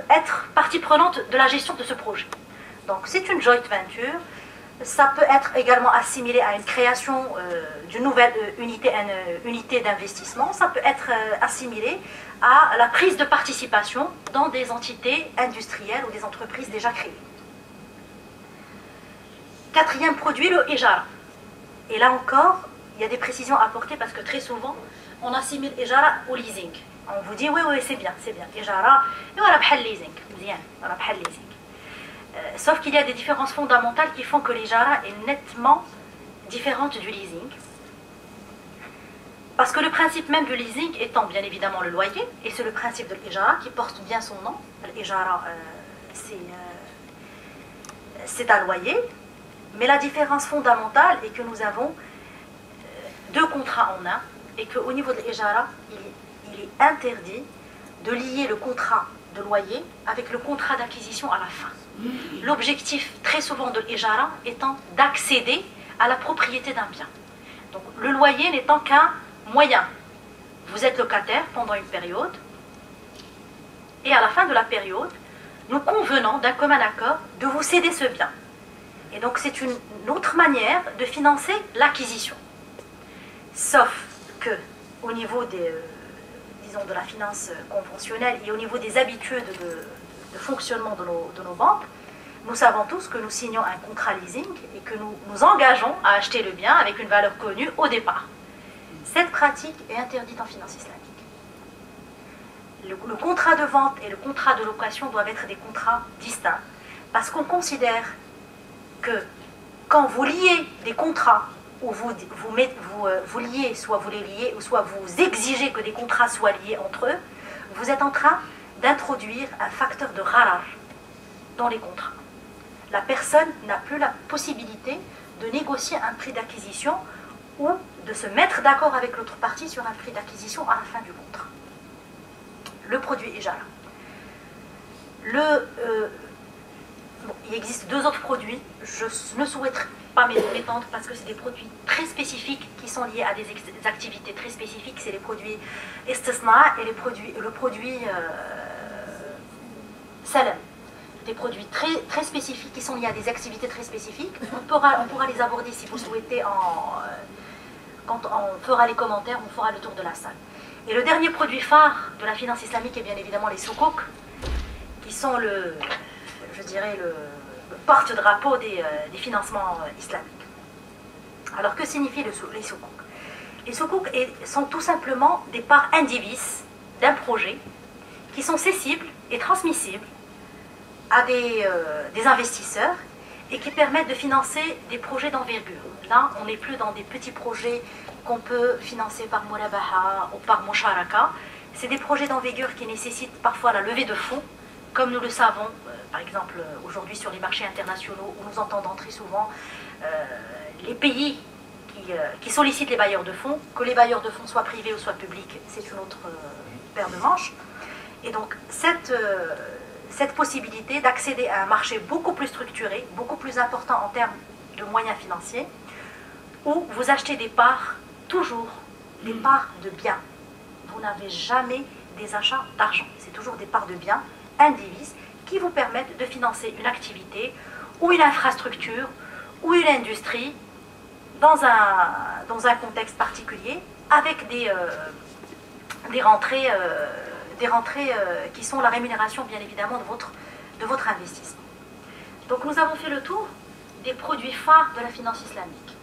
être partie prenante de la gestion de ce projet. Donc, c'est une joint venture. Ça peut être également assimilé à une création d'une nouvelle unité d'investissement. Ça peut être assimilé à la prise de participation dans des entités industrielles ou des entreprises déjà créées. Quatrième produit, le Ijara. Et là encore, il y a des précisions à apporter parce que très souvent, on assimile Ijara au leasing. On vous dit, oui, c'est bien. Ijara, et voilà, bhal leasing. Bien, voilà, bhal leasing. Sauf qu'il y a des différences fondamentales qui font que l'Ijara est nettement différente du leasing. Parce que le principe même du leasing étant bien évidemment le loyer, et c'est le principe de l'Ijara qui porte bien son nom. L'Ijara, c'est un loyer, mais la différence fondamentale est que nous avons deux contrats en un, et qu'au niveau de l'Ijara, il est interdit de lier le contrat de loyer avec le contrat d'acquisition à la fin. L'objectif très souvent de l'Ijara étant d'accéder à la propriété d'un bien. Donc le loyer n'étant qu'un moyen. Vous êtes locataire pendant une période et à la fin de la période, nous convenons d'un commun accord de vous céder ce bien. Et donc c'est une autre manière de financer l'acquisition. Sauf que au niveau disons de la finance conventionnelle et au niveau des habitudes de fonctionnement de nos banques, nous savons tous que nous signons un contrat leasing et que nous nous engageons à acheter le bien avec une valeur connue au départ. Cette pratique est interdite en finance islamique. Le contrat de vente et le contrat de location doivent être des contrats distincts parce qu'on considère que quand vous liez des contrats où vous liez, soit vous les liez, ou soit vous exigez que des contrats soient liés entre eux, vous êtes en train d'introduire un facteur de gharar dans les contrats. La personne n'a plus la possibilité de négocier un prix d'acquisition ou de se mettre d'accord avec l'autre partie sur un prix d'acquisition à la fin du contrat. Le produit Ijara. Il existe deux autres produits. Je ne souhaiterais pas m'étendre parce que c'est des produits très spécifiques qui sont liés à des activités très spécifiques. C'est les produits istisna et le produit salam. Des produits très spécifiques qui sont liés à des activités très spécifiques. On pourra les aborder si vous souhaitez quand on fera les commentaires, on fera le tour de la salle. Et le dernier produit phare de la finance islamique est bien évidemment les soukouk, qui sont le porte-drapeau des financements islamiques. Alors que signifient les soukouk? Les soukouk sont tout simplement des parts indivises d'un projet qui sont cessibles et transmissibles à des investisseurs et qui permettent de financer des projets d'envergure. Là, on n'est plus dans des petits projets qu'on peut financer par Murabaha ou par Musharaka. C'est des projets d'envergure qui nécessitent parfois la levée de fonds, comme nous le savons, par exemple, aujourd'hui sur les marchés internationaux, où nous entendons très souvent les pays qui sollicitent les bailleurs de fonds, que les bailleurs de fonds soient privés ou soient publics, c'est une autre paire de manches. Et donc, cette possibilité d'accéder à un marché beaucoup plus structuré, beaucoup plus important en termes de moyens financiers, où vous achetez des parts, toujours des parts de biens. Vous n'avez jamais des achats d'argent, c'est toujours des parts de biens indivises qui vous permettent de financer une activité ou une infrastructure ou une industrie dans un contexte particulier avec des rentrées qui sont la rémunération bien évidemment de votre investissement. Donc nous avons fait le tour des produits phares de la finance islamique.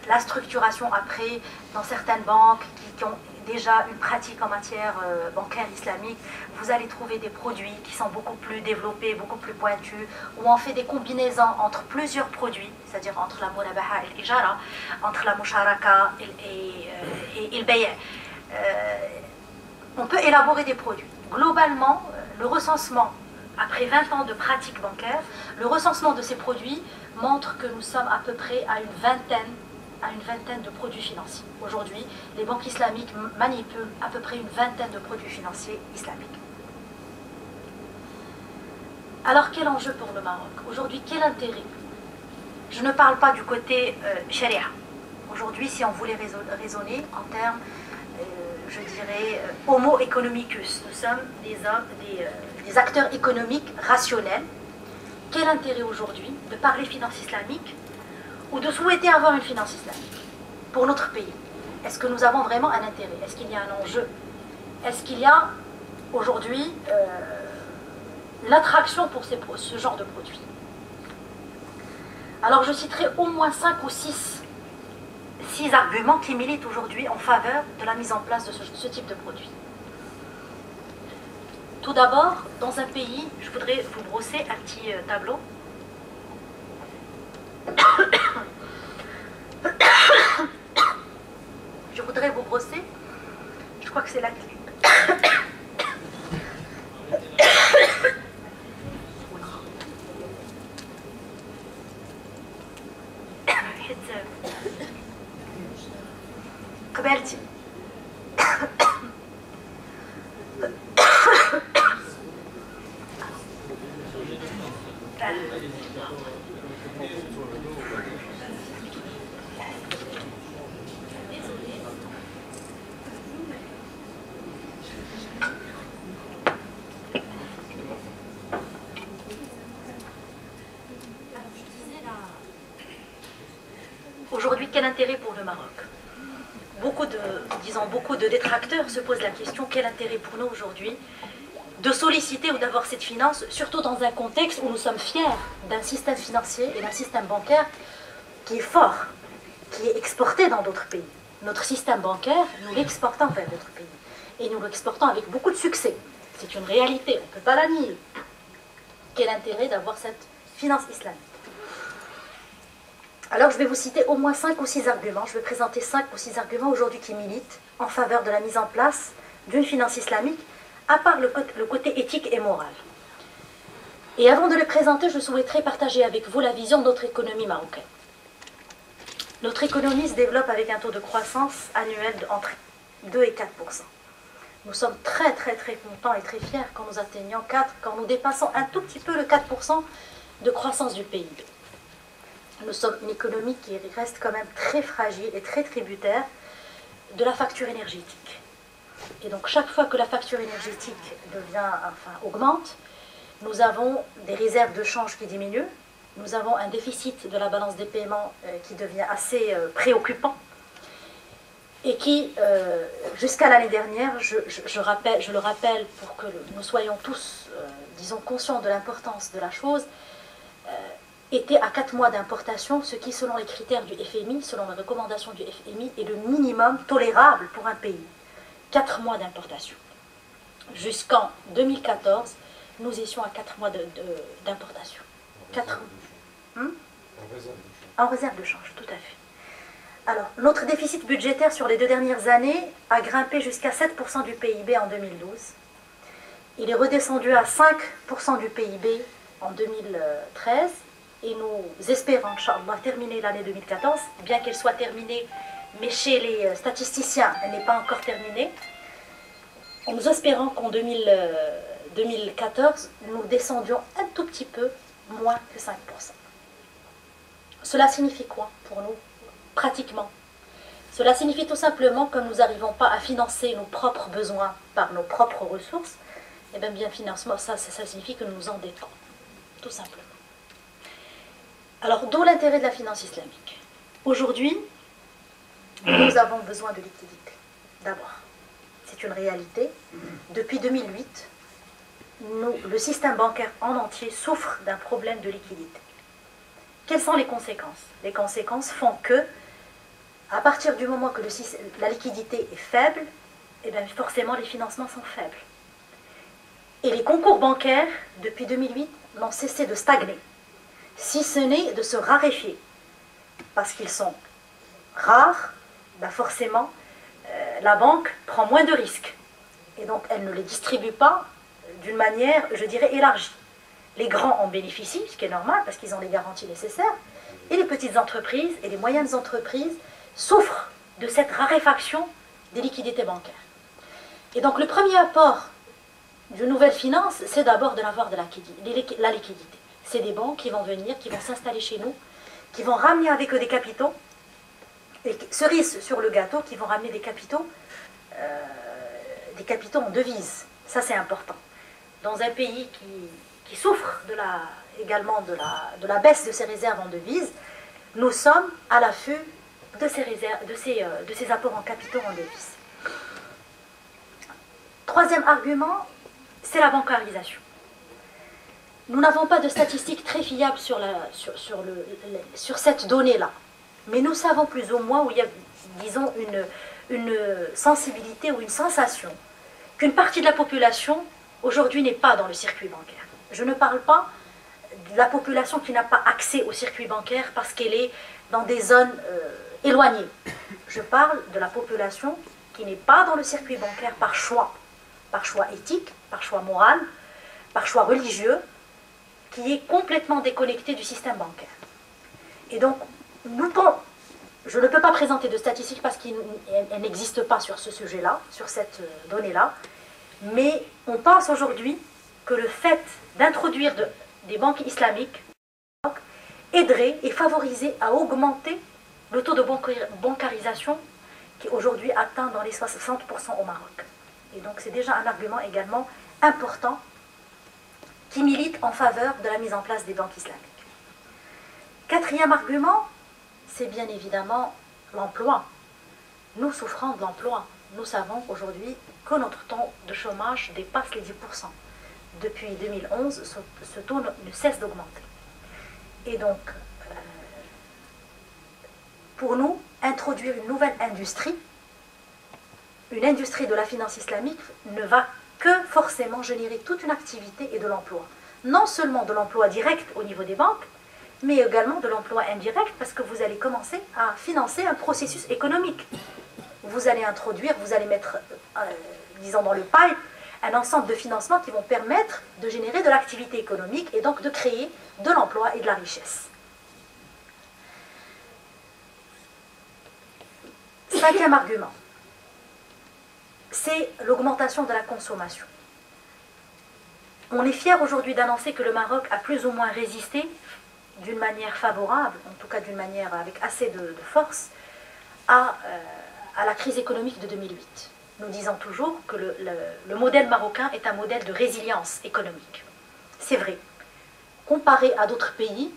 La structuration après dans certaines banques qui ont déjà une pratique en matière bancaire islamique, vous allez trouver des produits qui sont beaucoup plus développés, beaucoup plus pointus, où on fait des combinaisons entre plusieurs produits, c'est-à-dire entre la murabaha et l'ijara, entre la musharaka et le bay'. On peut élaborer des produits. Globalement, le recensement, après 20 ans de pratique bancaire, le recensement de ces produits montre que nous sommes à peu près à une vingtaine de produits financiers. Aujourd'hui, les banques islamiques manipulent à peu près une vingtaine de produits financiers islamiques. Alors, quel enjeu pour le Maroc? Aujourd'hui, quel intérêt? Je ne parle pas du côté sharia. Aujourd'hui, si on voulait raisonner en termes, je dirais, homo economicus, nous sommes des acteurs économiques rationnels. Quel intérêt aujourd'hui de parler finance islamique ou de souhaiter avoir une finance islamique pour notre pays? Est-ce que nous avons vraiment un intérêt? Est-ce qu'il y a un enjeu? Est-ce qu'il y a aujourd'hui l'attraction pour ce genre de produits? Alors je citerai au moins 5 ou 6 arguments qui militent aujourd'hui en faveur de la mise en place de ce type de produit. Tout d'abord, dans un pays, je voudrais vous brosser un petit tableau. Je voudrais vous brosser, je crois que c'est la clé. قبلتي Aujourd'hui, quel intérêt pour le Maroc? Beaucoup de détracteurs se posent la question, quel intérêt pour nous aujourd'hui de solliciter ou d'avoir cette finance, surtout dans un contexte où nous sommes fiers d'un système financier et d'un système bancaire qui est fort, qui est exporté dans d'autres pays. Notre système bancaire, nous l'exportons vers d'autres pays. Et nous l'exportons avec beaucoup de succès. C'est une réalité, on ne peut pas la nier. Quel intérêt d'avoir cette finance islamique? Alors je vais vous citer au moins 5 ou 6 arguments. Je vais présenter 5 ou 6 arguments aujourd'hui qui militent en faveur de la mise en place d'une finance islamique, à part le côté éthique et moral. Et avant de le présenter, je souhaiterais partager avec vous la vision de notre économie marocaine. Notre économie se développe avec un taux de croissance annuel entre 2 et 4%. Nous sommes très contents et très fiers quand nous atteignons 4, quand nous dépassons un tout petit peu le 4% de croissance du PIB. Nous sommes une économie qui reste quand même très fragile et très tributaire de la facture énergétique. Et donc chaque fois que la facture énergétique augmente, nous avons des réserves de change qui diminuent, nous avons un déficit de la balance des paiements qui devient assez préoccupant et qui, jusqu'à l'année dernière, je le rappelle pour que nous soyons tous, disons, conscients de l'importance de la chose, était à 4 mois d'importation, ce qui, selon les critères du FMI, selon les recommandations du FMI, est le minimum tolérable pour un pays. 4 mois d'importation. Jusqu'en 2014, nous étions à 4 mois d'importation. 4 en réserve de change, tout à fait. Alors, notre déficit budgétaire sur les 2 dernières années a grimpé jusqu'à 7% du PIB en 2012. Il est redescendu à 5% du PIB en 2013. Et nous espérons, Inch'Allah, terminer l'année 2014, bien qu'elle soit terminée, mais chez les statisticiens, elle n'est pas encore terminée. Nous espérons qu'en 2014, nous descendions un tout petit peu moins que 5%. Cela signifie quoi pour nous, pratiquement? Cela signifie tout simplement que nous n'arrivons pas à financer nos propres besoins par nos propres ressources. Et bien financement, ça signifie que nous nous endettons, tout simplement. Alors, d'où l'intérêt de la finance islamique? Aujourd'hui, nous avons besoin de liquidité. D'abord, c'est une réalité. Depuis 2008, le système bancaire en entier souffre d'un problème de liquidité. Quelles sont les conséquences? Les conséquences font que, à partir du moment que la liquidité est faible, eh bien forcément les financements sont faibles. Et les concours bancaires, depuis 2008, n'ont cessé de stagner, si ce n'est de se raréfier. Parce qu'ils sont rares, ben forcément, la banque prend moins de risques. Et donc, elle ne les distribue pas d'une manière, je dirais, élargie. Les grands en bénéficient, ce qui est normal, parce qu'ils ont les garanties nécessaires. Et les petites entreprises et les moyennes entreprises souffrent de cette raréfaction des liquidités bancaires. Et donc, le premier apport d'une nouvelle finance, c'est d'abord de l'avoir de la liquidité. C'est des banques qui vont venir, qui vont s'installer chez nous, qui vont ramener avec eux des capitaux, et cerise sur le gâteau, qui vont ramener des capitaux en devises. Ça, c'est important. Dans un pays qui souffre également de la baisse de ses réserves en devises, nous sommes à l'affût de ces apports en capitaux en devises. Troisième argument, c'est la bancarisation. Nous n'avons pas de statistiques très fiables sur cette donnée-là. Mais nous savons plus ou moins où il y a, disons, une sensibilité ou une sensation qu'une partie de la population, aujourd'hui, n'est pas dans le circuit bancaire. Je ne parle pas de la population qui n'a pas accès au circuit bancaire parce qu'elle est dans des zones éloignées. Je parle de la population qui n'est pas dans le circuit bancaire par choix éthique, par choix moral, par choix religieux, qui est complètement déconnectée du système bancaire. Et donc, je ne peux pas présenter de statistiques parce qu'elles n'existent pas sur ce sujet-là, sur cette donnée-là, mais on pense aujourd'hui que le fait d'introduire des banques islamiques aiderait et favoriserait à augmenter le taux de bancarisation qui aujourd'hui atteint dans les 60% au Maroc. Et donc c'est déjà un argument également important qui milite en faveur de la mise en place des banques islamiques. Quatrième argument, c'est bien évidemment l'emploi. Nous souffrons de l'emploi. Nous savons aujourd'hui que notre taux de chômage dépasse les 10%. Depuis 2011, ce taux ne cesse d'augmenter. Et donc, pour nous, introduire une nouvelle industrie, une industrie de la finance islamique, ne va que forcément générer toute une activité et de l'emploi. Non seulement de l'emploi direct au niveau des banques, mais également de l'emploi indirect, parce que vous allez commencer à financer un processus économique. Vous allez introduire, vous allez mettre, disons dans le pipe, un ensemble de financements qui vont permettre de générer de l'activité économique et donc de créer de l'emploi et de la richesse. Cinquième argument, c'est l'augmentation de la consommation. On est fiers aujourd'hui d'annoncer que le Maroc a plus ou moins résisté d'une manière favorable, en tout cas d'une manière avec assez de force, à la crise économique de 2008. Nous disons toujours que le modèle marocain est un modèle de résilience économique. C'est vrai. Comparé à d'autres pays,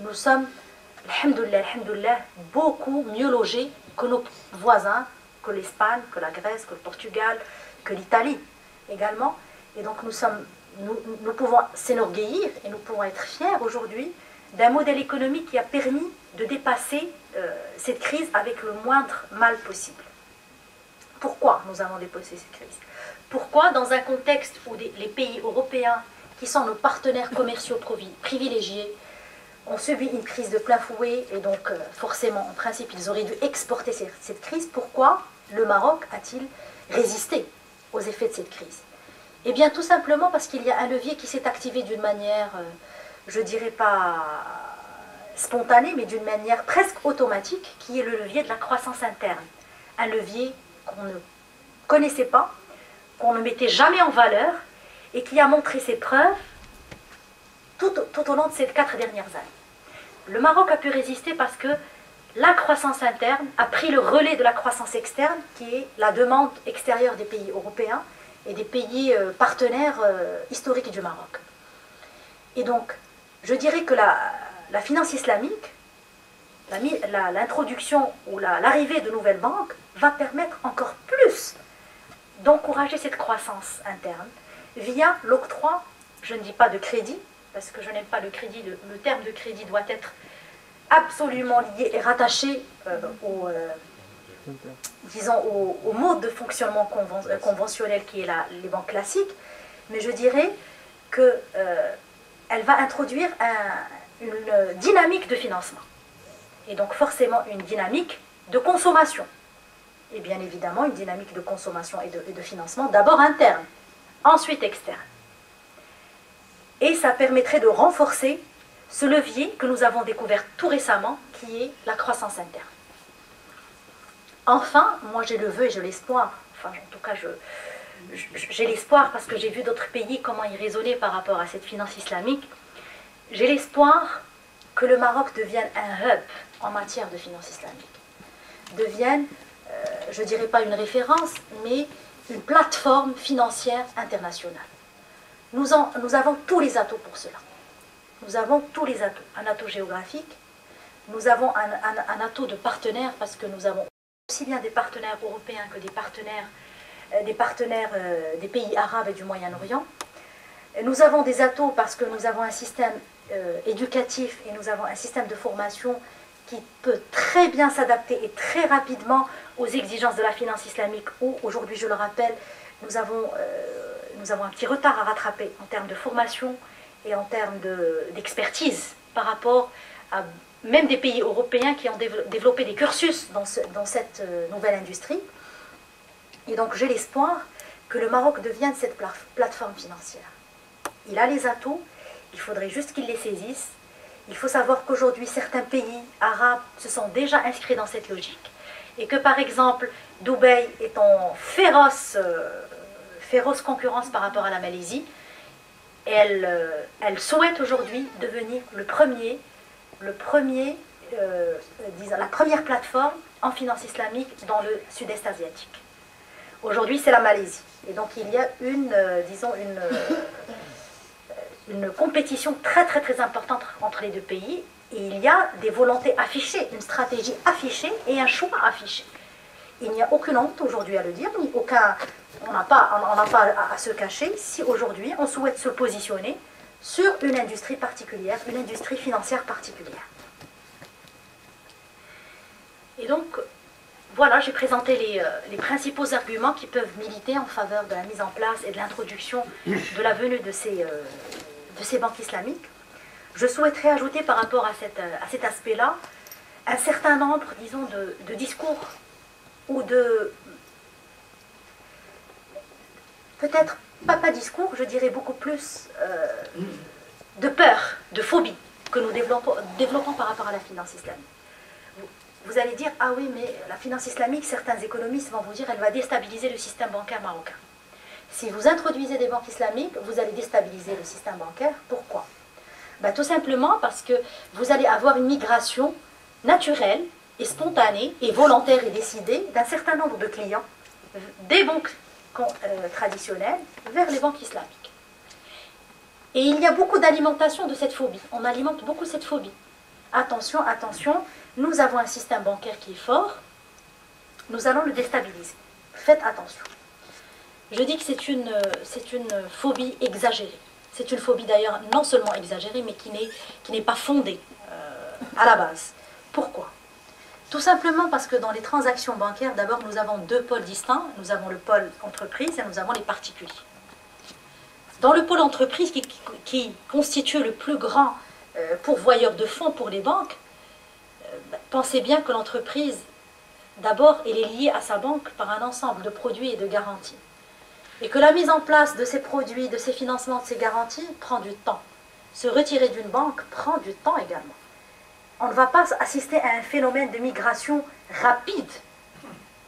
nous sommes, alhamdoulilah, beaucoup mieux logés que nos voisins, que l'Espagne, que la Grèce, que le Portugal, que l'Italie également. Et donc nous pouvons s'enorgueillir et nous pouvons être fiers aujourd'hui d'un modèle économique qui a permis de dépasser cette crise avec le moindre mal possible. Pourquoi nous avons dépassé cette crise? Pourquoi, dans un contexte où les pays européens, qui sont nos partenaires commerciaux privilégiés, ont subi une crise de plein fouet, et donc forcément, en principe, ils auraient dû exporter cette crise, pourquoi le Maroc a-t-il résisté aux effets de cette crise? Eh bien, tout simplement parce qu'il y a un levier qui s'est activé d'une manière, je dirais pas spontanée, mais d'une manière presque automatique, qui est le levier de la croissance interne. Un levier qu'on ne connaissait pas, qu'on ne mettait jamais en valeur, et qui a montré ses preuves tout au long de ces 4 dernières années. Le Maroc a pu résister parce que la croissance interne a pris le relais de la croissance externe, qui est la demande extérieure des pays européens et des pays partenaires historiques du Maroc. Et donc, je dirais que la finance islamique, l'introduction ou l'arrivée de nouvelles banques va permettre encore plus d'encourager cette croissance interne via l'octroi, je ne dis pas de crédit, parce que je n'aime pas le crédit, le terme de crédit doit être absolument lié et rattaché disons, au mode de fonctionnement conventionnel qui est les banques classiques, mais je dirais qu'elle va introduire une dynamique de financement. Et donc forcément une dynamique de consommation. Et bien évidemment une dynamique de consommation et de financement, d'abord interne, ensuite externe. Et ça permettrait de renforcer ce levier que nous avons découvert tout récemment, qui est la croissance interne. Enfin, moi j'ai le vœu et j'ai l'espoir, enfin en tout cas j'ai l'espoir parce que j'ai vu d'autres pays comment ils raisonnaient par rapport à cette finance islamique, j'ai l'espoir que le Maroc devienne un hub en matière de finance islamique, devienne, je ne dirais pas une référence, mais une plateforme financière internationale. Nous avons tous les atouts pour cela. Nous avons tous les atouts. Un atout géographique, nous avons un atout de partenaires parce que nous avons aussi bien des partenaires européens que des partenaires des pays arabes et du Moyen-Orient. Nous avons des atouts parce que nous avons un système éducatif et nous avons un système de formation qui peut très bien s'adapter et très rapidement aux exigences de la finance islamique où, aujourd'hui, je le rappelle, nous avons un petit retard à rattraper en termes de formation et en termes d'expertise par rapport à même des pays européens qui ont développé des cursus dans cette nouvelle industrie. Et donc j'ai l'espoir que le Maroc devienne cette plateforme financière. Il a les atouts, il faudrait juste qu'il les saisisse. Il faut savoir qu'aujourd'hui certains pays arabes se sont déjà inscrits dans cette logique et que par exemple Dubaï est en féroce concurrence par rapport à la Malaisie. Elle souhaite aujourd'hui devenir la première plateforme en finance islamique dans le sud-est asiatique. Aujourd'hui, c'est la Malaisie. Et donc, il y a une compétition très, très, très importante entre les deux pays. Et il y a des volontés affichées, une stratégie affichée et un choix affiché. Il n'y a aucune honte aujourd'hui à le dire, ni aucun... On n'a pas à se cacher si aujourd'hui on souhaite se positionner sur une industrie particulière, une industrie financière particulière. Et donc, voilà, j'ai présenté les principaux arguments qui peuvent militer en faveur de la mise en place et de l'introduction de la venue de ces banques islamiques. Je souhaiterais ajouter par rapport à cet aspect-là un certain nombre, disons, de discours ou de... peut-être pas discours, je dirais beaucoup plus de peur, de phobie que nous développons par rapport à la finance islamique. Vous allez dire, ah oui, mais la finance islamique, certains économistes vont vous dire, elle va déstabiliser le système bancaire marocain. Si vous introduisez des banques islamiques, vous allez déstabiliser le système bancaire. Pourquoi? Ben, tout simplement parce que vous allez avoir une migration naturelle et spontanée et volontaire et décidée d'un certain nombre de clients des banques traditionnelles vers les banques islamiques. Et il y a beaucoup d'alimentation de cette phobie. On alimente beaucoup cette phobie. Attention, attention, nous avons un système bancaire qui est fort, nous allons le déstabiliser. Faites attention. Je dis que c'est une phobie exagérée. C'est une phobie d'ailleurs non seulement exagérée, mais qui n'est pas fondée à la base. Pourquoi? Tout simplement parce que dans les transactions bancaires, d'abord nous avons deux pôles distincts. Nous avons le pôle entreprise et nous avons les particuliers. Dans le pôle entreprise qui constitue le plus grand pourvoyeur de fonds pour les banques, pensez bien que l'entreprise, d'abord, elle est liée à sa banque par un ensemble de produits et de garanties. Et que la mise en place de ces produits, de ces financements, de ces garanties prend du temps. Se retirer d'une banque prend du temps également. On ne va pas assister à un phénomène de migration rapide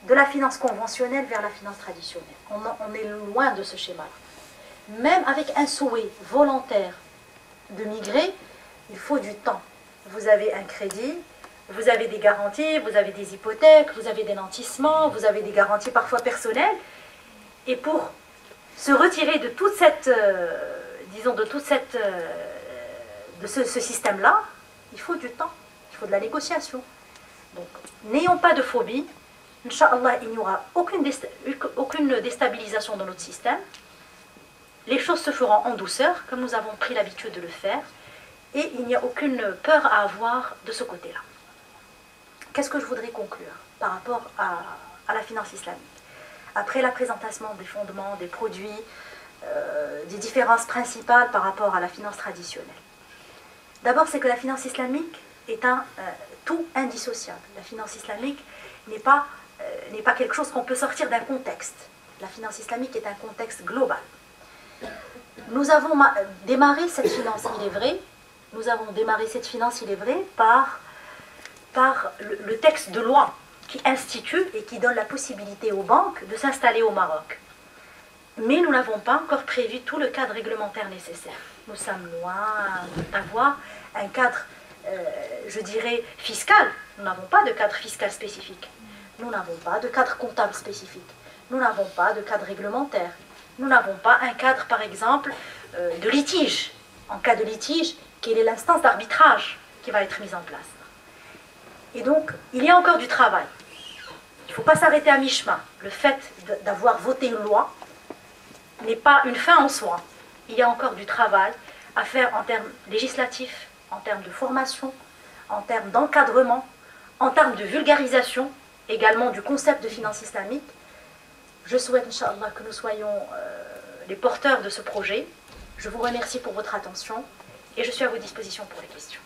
de la finance conventionnelle vers la finance traditionnelle. On est loin de ce schéma-là. Même avec un souhait volontaire de migrer, il faut du temps. Vous avez un crédit, vous avez des garanties, vous avez des hypothèques, vous avez des nantissements, vous avez des garanties parfois personnelles. Et pour se retirer de toute cette, ce système-là, il faut du temps, il faut de la négociation. Donc, n'ayons pas de phobie. Inch'Allah, il n'y aura aucune déstabilisation dans notre système. Les choses se feront en douceur, comme nous avons pris l'habitude de le faire. Et il n'y a aucune peur à avoir de ce côté-là. qu'est-ce que je voudrais conclure par rapport à la finance islamique? Après la présentation des fondements, des produits, des différences principales par rapport à la finance traditionnelle. D'abord, c'est que la finance islamique est un tout indissociable. La finance islamique n'est pas quelque chose qu'on peut sortir d'un contexte. La finance islamique est un contexte global. Nous avons démarré cette finance, il est vrai, par le texte de loi qui institue et qui donne la possibilité aux banques de s'installer au Maroc. Mais nous n'avons pas encore prévu tout le cadre réglementaire nécessaire. Nous sommes loin d'avoir un cadre, je dirais, fiscal. Nous n'avons pas de cadre fiscal spécifique. Nous n'avons pas de cadre comptable spécifique. Nous n'avons pas de cadre réglementaire. Nous n'avons pas un cadre, par exemple, de litige. En cas de litige, quelle est l'instance d'arbitrage qui va être mise en place? Et donc, il y a encore du travail. Il ne faut pas s'arrêter à mi-chemin. Le fait d'avoir voté une loi n'est pas une fin en soi. Il y a encore du travail à faire en termes législatifs, en termes de formation, en termes d'encadrement, en termes de vulgarisation, également du concept de finance islamique. Je souhaite, Inch'Allah, que nous soyons les porteurs de ce projet. Je vous remercie pour votre attention et je suis à vos dispositions pour les questions.